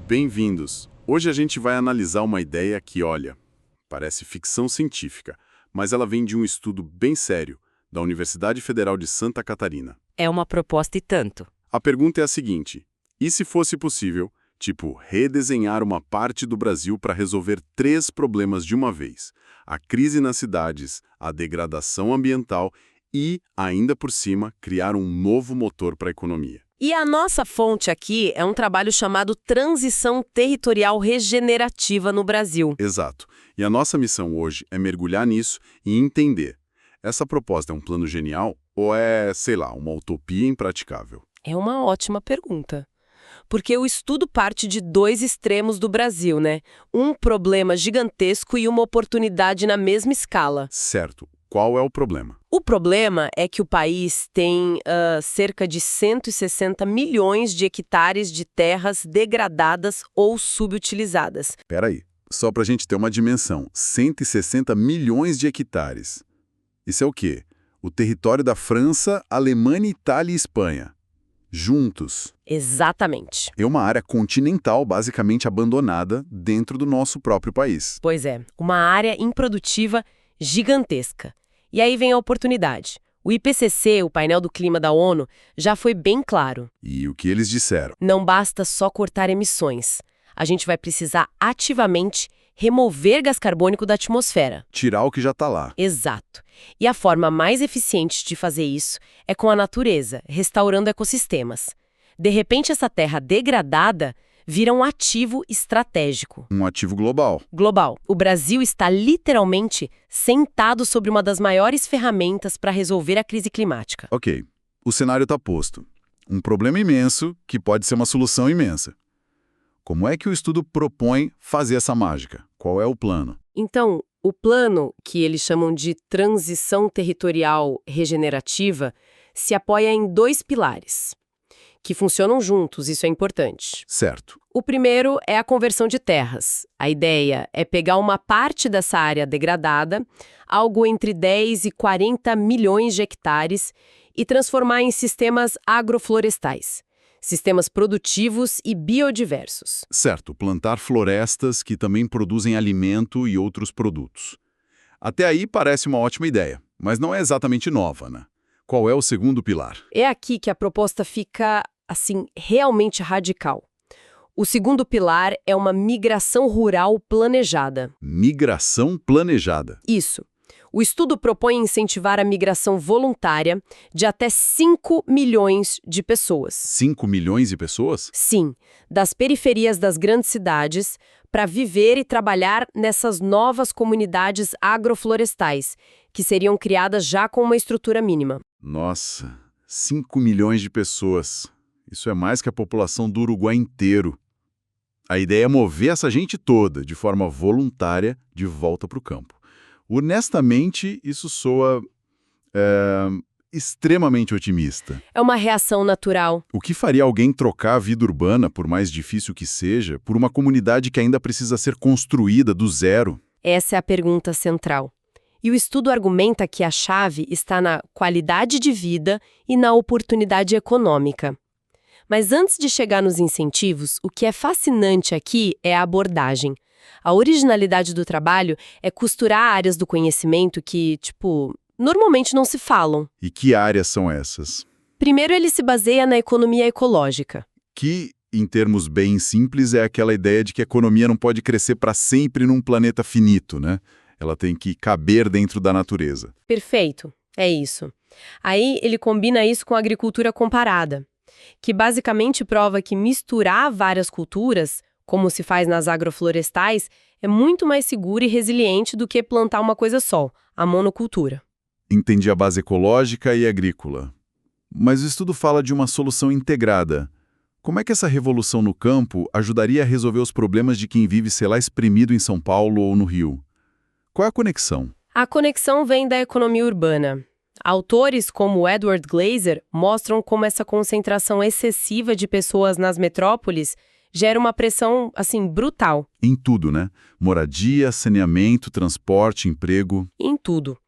Bem-vindos! Hoje a gente vai analisar uma ideia que, olha, parece ficção científica, mas ela vem de um estudo bem sério, da Universidade Federal de Santa Catarina. É uma proposta e tanto. A pergunta é a seguinte: e se fosse possível, redesenhar uma parte do Brasil para resolver 3 problemas de uma vez? A crise nas cidades, a degradação ambiental e, ainda por cima, criar um novo motor para a economia. E a nossa fonte aqui é um trabalho chamado Transição Territorial Regenerativa no Brasil. Exato. E a nossa missão hoje é mergulhar nisso e entender. Essa proposta é um plano genial ou é, sei lá, uma utopia impraticável? É uma ótima pergunta. Porque o estudo parte de 2 extremos do Brasil, né? Um problema gigantesco e uma oportunidade na mesma escala. Certo. Qual é o problema? O problema é que o país tem cerca de 160 milhões de hectares de terras degradadas ou subutilizadas. Peraí, só para a gente ter uma dimensão, 160 milhões de hectares. Isso é o quê? O território da França, Alemanha, Itália e Espanha. Juntos. Exatamente. É uma área continental basicamente abandonada dentro do nosso próprio país. Pois é, uma área improdutiva gigantesca. E aí vem a oportunidade. O IPCC, o painel do clima da ONU, já foi bem claro. E o que eles disseram? Não basta só cortar emissões. A gente vai precisar ativamente remover gás carbônico da atmosfera. Tirar o que já está lá. Exato. E a forma mais eficiente de fazer isso é com a natureza, restaurando ecossistemas. De repente, essa terra degradada vira um ativo estratégico. Um ativo global. Global. O Brasil está literalmente sentado sobre uma das maiores ferramentas para resolver a crise climática. Ok, o cenário está posto. Um problema imenso que pode ser uma solução imensa. Como é que o estudo propõe fazer essa mágica? Qual é o plano? Então, o plano, que eles chamam de transição territorial regenerativa, se apoia em 2 pilares, que funcionam juntos, isso é importante. Certo. O primeiro é a conversão de terras. A ideia é pegar uma parte dessa área degradada, algo entre 10 e 40 milhões de hectares, e transformar em sistemas agroflorestais. Sistemas produtivos e biodiversos. Certo, plantar florestas que também produzem alimento e outros produtos. Até aí parece uma ótima ideia, mas não é exatamente nova, né? Qual é o segundo pilar? É aqui que a proposta fica, realmente radical. O segundo pilar é uma migração rural planejada. Migração planejada. Isso. O estudo propõe incentivar a migração voluntária de até 5 milhões de pessoas. 5 milhões de pessoas? Sim, das periferias das grandes cidades para viver e trabalhar nessas novas comunidades agroflorestais, que seriam criadas já com uma estrutura mínima. Nossa, 5 milhões de pessoas. Isso é mais que a população do Uruguai inteiro. A ideia é mover essa gente toda, de forma voluntária, de volta para o campo. Honestamente, isso soa extremamente otimista. É uma reação natural. O que faria alguém trocar a vida urbana, por mais difícil que seja, por uma comunidade que ainda precisa ser construída do zero? Essa é a pergunta central. E o estudo argumenta que a chave está na qualidade de vida e na oportunidade econômica. Mas antes de chegar nos incentivos, o que é fascinante aqui é a abordagem. A originalidade do trabalho é costurar áreas do conhecimento que, normalmente não se falam. E que áreas são essas? Primeiro, ele se baseia na economia ecológica. Que, em termos bem simples, é aquela ideia de que a economia não pode crescer para sempre num planeta finito, né? Ela tem que caber dentro da natureza. Perfeito, é isso. Aí ele combina isso com a agricultura comparada, que basicamente prova que misturar várias culturas, como se faz nas agroflorestais, é muito mais seguro e resiliente do que plantar uma coisa só, a monocultura. Entendi a base ecológica e agrícola. Mas o estudo fala de uma solução integrada. Como é que essa revolução no campo ajudaria a resolver os problemas de quem vive, sei lá, espremido em São Paulo ou no Rio? Qual é a conexão? A conexão vem da economia urbana. Autores como Edward Glaeser mostram como essa concentração excessiva de pessoas nas metrópoles gera uma pressão, brutal. Em tudo, né? Moradia, saneamento, transporte, emprego. Em tudo.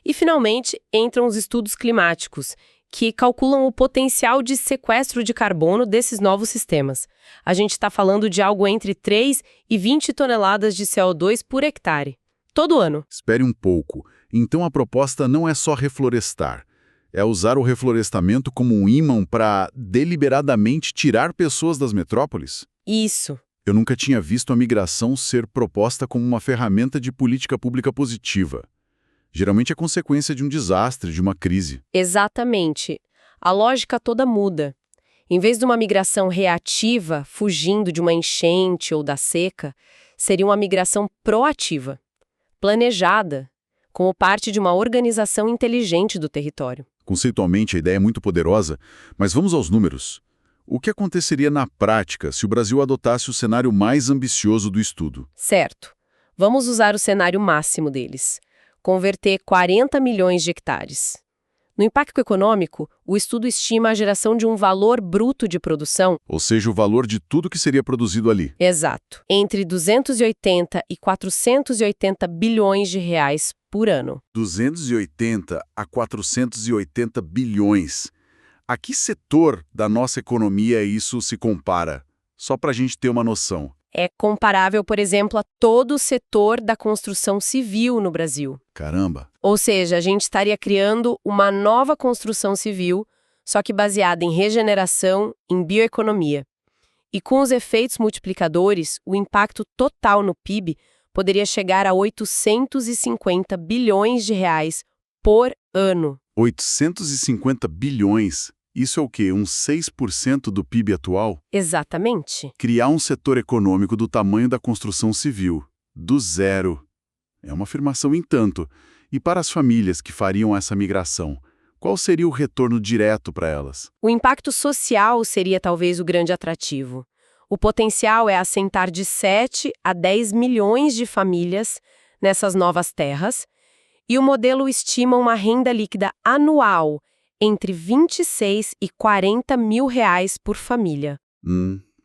E, finalmente, entram os estudos climáticos, que calculam o potencial de sequestro de carbono desses novos sistemas. A gente está falando de algo entre 3 e 20 toneladas de CO2 por hectare, todo ano. Espere um pouco. Então a proposta não é só reflorestar. É usar o reflorestamento como um ímã para deliberadamente tirar pessoas das metrópoles? Isso. Eu nunca tinha visto a migração ser proposta como uma ferramenta de política pública positiva. Geralmente é consequência de um desastre, de uma crise. Exatamente. A lógica toda muda. Em vez de uma migração reativa, fugindo de uma enchente ou da seca, seria uma migração proativa, planejada, como parte de uma organização inteligente do território. Conceitualmente, a ideia é muito poderosa, mas vamos aos números. O que aconteceria na prática se o Brasil adotasse o cenário mais ambicioso do estudo? Certo. Vamos usar o cenário máximo deles. Converter 40 milhões de hectares. No impacto econômico, o estudo estima a geração de um valor bruto de produção, Ou seja, o valor de tudo que seria produzido ali. exato, entre 280 e 480 bilhões de reais por ano. 280 a 480 bilhões. A que setor da nossa economia isso se compara? Só para a gente ter uma noção. É comparável, por exemplo, a todo o setor da construção civil no Brasil. Caramba! Ou seja, a gente estaria criando uma nova construção civil, só que baseada em regeneração, em bioeconomia. E com os efeitos multiplicadores, o impacto total no PIB poderia chegar a 850 bilhões de reais por ano. 850 bilhões. Isso é o quê? Uns 6% do PIB atual? Exatamente. Criar um setor econômico do tamanho da construção civil. Do zero. É uma afirmação em tanto. E para as famílias que fariam essa migração, qual seria o retorno direto para elas? O impacto social seria talvez o grande atrativo. O potencial é assentar de 7 a 10 milhões de famílias nessas novas terras, e o modelo estima uma renda líquida anual entre 26 e 40 mil reais por família.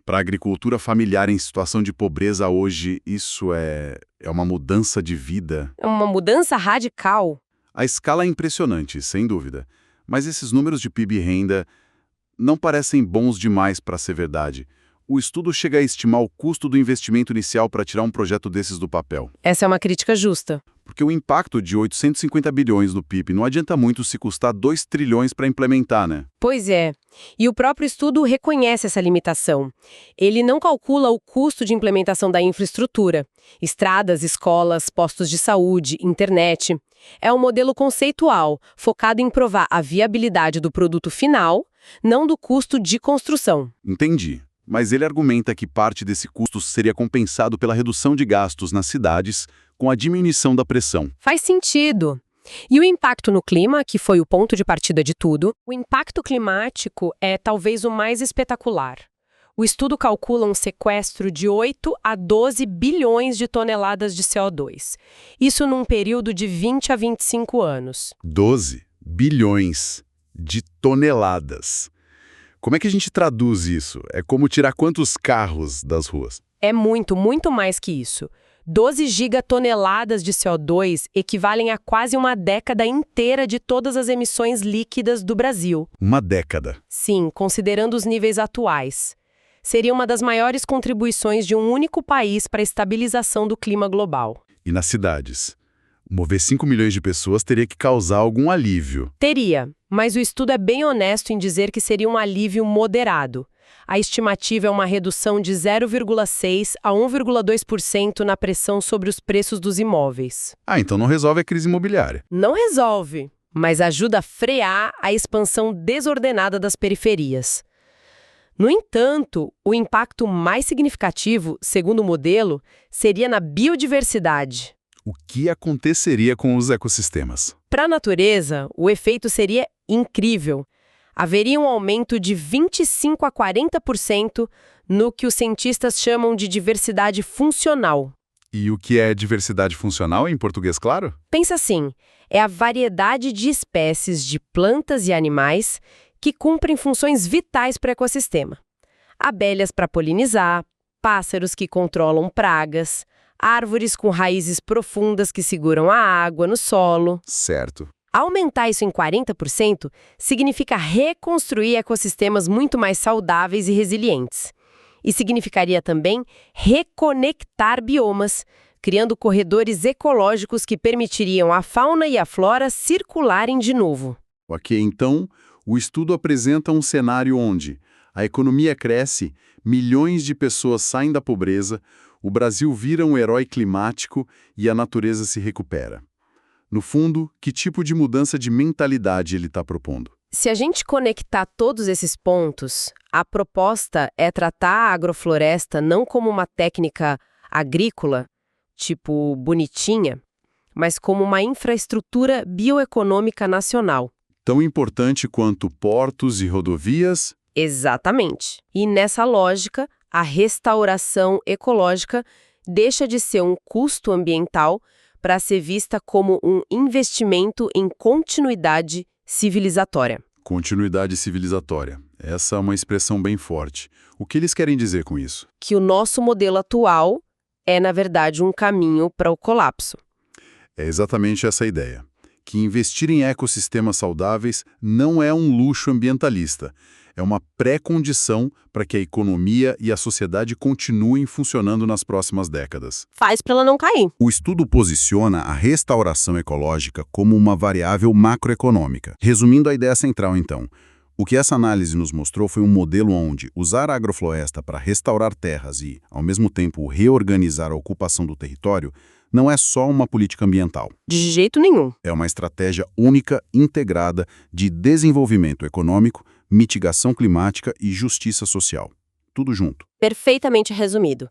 Para a agricultura familiar em situação de pobreza hoje, isso é uma mudança de vida. É uma mudança radical. A escala é impressionante, sem dúvida. Mas esses números de PIB e renda não parecem bons demais para ser verdade. O estudo chega a estimar o custo do investimento inicial para tirar um projeto desses do papel. Essa é uma crítica justa. Porque o impacto de 850 bilhões do PIB não adianta muito se custar 2 trilhões para implementar, né? Pois é. E o próprio estudo reconhece essa limitação. Ele não calcula o custo de implementação da infraestrutura. Estradas, escolas, postos de saúde, internet. É um modelo conceitual, focado em provar a viabilidade do produto final, não do custo de construção. Entendi. Mas ele argumenta que parte desse custo seria compensado pela redução de gastos nas cidades com a diminuição da pressão. Faz sentido. E o impacto no clima, que foi o ponto de partida de tudo, o impacto climático é talvez o mais espetacular. O estudo calcula um sequestro de 8 a 12 bilhões de toneladas de CO2. Isso num período de 20 a 25 anos. 12 bilhões de toneladas. Como é que a gente traduz isso? É como tirar quantos carros das ruas? É muito, muito mais que isso. 12 gigatoneladas de CO2 equivalem a quase uma década inteira de todas as emissões líquidas do Brasil. Uma década. Sim, considerando os níveis atuais. Seria uma das maiores contribuições de um único país para a estabilização do clima global. E nas cidades? Mover 5 milhões de pessoas teria que causar algum alívio. Teria, mas o estudo é bem honesto em dizer que seria um alívio moderado. A estimativa é uma redução de 0,6% a 1,2% na pressão sobre os preços dos imóveis. Ah, então não resolve a crise imobiliária. Não resolve, mas ajuda a frear a expansão desordenada das periferias. No entanto, o impacto mais significativo, segundo o modelo, seria na biodiversidade. O que aconteceria com os ecossistemas? Para a natureza, o efeito seria incrível. Haveria um aumento de 25% a 40% no que os cientistas chamam de diversidade funcional. E o que é diversidade funcional, em português claro? Pensa assim, é a variedade de espécies de plantas e animais que cumprem funções vitais para o ecossistema. Abelhas para polinizar, pássaros que controlam pragas, árvores com raízes profundas que seguram a água no solo. Certo. Aumentar isso em 40% significa reconstruir ecossistemas muito mais saudáveis e resilientes. E significaria também reconectar biomas, criando corredores ecológicos que permitiriam a fauna e a flora circularem de novo. Ok, então, o estudo apresenta um cenário onde a economia cresce, milhões de pessoas saem da pobreza, o Brasil vira um herói climático e a natureza se recupera. No fundo, que tipo de mudança de mentalidade ele está propondo? Se a gente conectar todos esses pontos, a proposta é tratar a agrofloresta não como uma técnica agrícola, tipo bonitinha, mas como uma infraestrutura bioeconômica nacional. Tão importante quanto portos e rodovias? Exatamente. E nessa lógica, a restauração ecológica deixa de ser um custo ambiental para ser vista como um investimento em continuidade civilizatória. Continuidade civilizatória. Essa é uma expressão bem forte. O que eles querem dizer com isso? Que o nosso modelo atual é, na verdade, um caminho para o colapso. É exatamente essa a ideia. Que investir em ecossistemas saudáveis não é um luxo ambientalista. É uma pré-condição para que a economia e a sociedade continuem funcionando nas próximas décadas. Faz para ela não cair. O estudo posiciona a restauração ecológica como uma variável macroeconômica. Resumindo a ideia central, então, o que essa análise nos mostrou foi um modelo onde usar a agrofloresta para restaurar terras e, ao mesmo tempo, reorganizar a ocupação do território não é só uma política ambiental. De jeito nenhum. É uma estratégia única, integrada, de desenvolvimento econômico, mitigação climática e justiça social. Tudo junto. Perfeitamente resumido.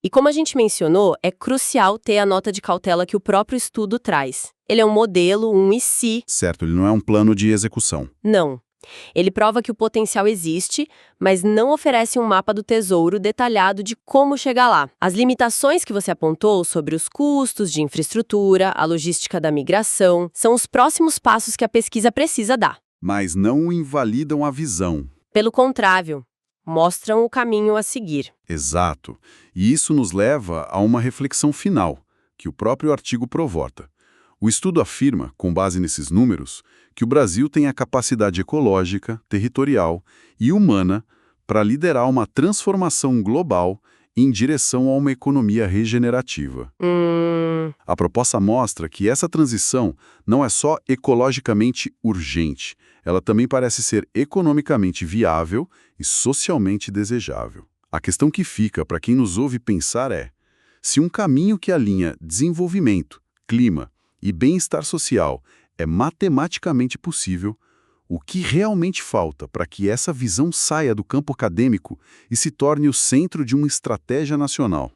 E como a gente mencionou, é crucial ter a nota de cautela que o próprio estudo traz. Ele é um modelo, um e se. Certo, ele não é um plano de execução. Não. Ele prova que o potencial existe, mas não oferece um mapa do tesouro detalhado de como chegar lá. As limitações que você apontou sobre os custos de infraestrutura, a logística da migração, são os próximos passos que a pesquisa precisa dar. Mas não invalidam a visão. Pelo contrário, mostram o caminho a seguir. Exato. E isso nos leva a uma reflexão final, que o próprio artigo provoca. O estudo afirma, com base nesses números, que o Brasil tem a capacidade ecológica, territorial e humana para liderar uma transformação global em direção a uma economia regenerativa. A proposta mostra que essa transição não é só ecologicamente urgente, ela também parece ser economicamente viável e socialmente desejável. A questão que fica para quem nos ouve pensar é: se um caminho que alinha desenvolvimento, clima e bem-estar social é matematicamente possível, o que realmente falta para que essa visão saia do campo acadêmico e se torne o centro de uma estratégia nacional?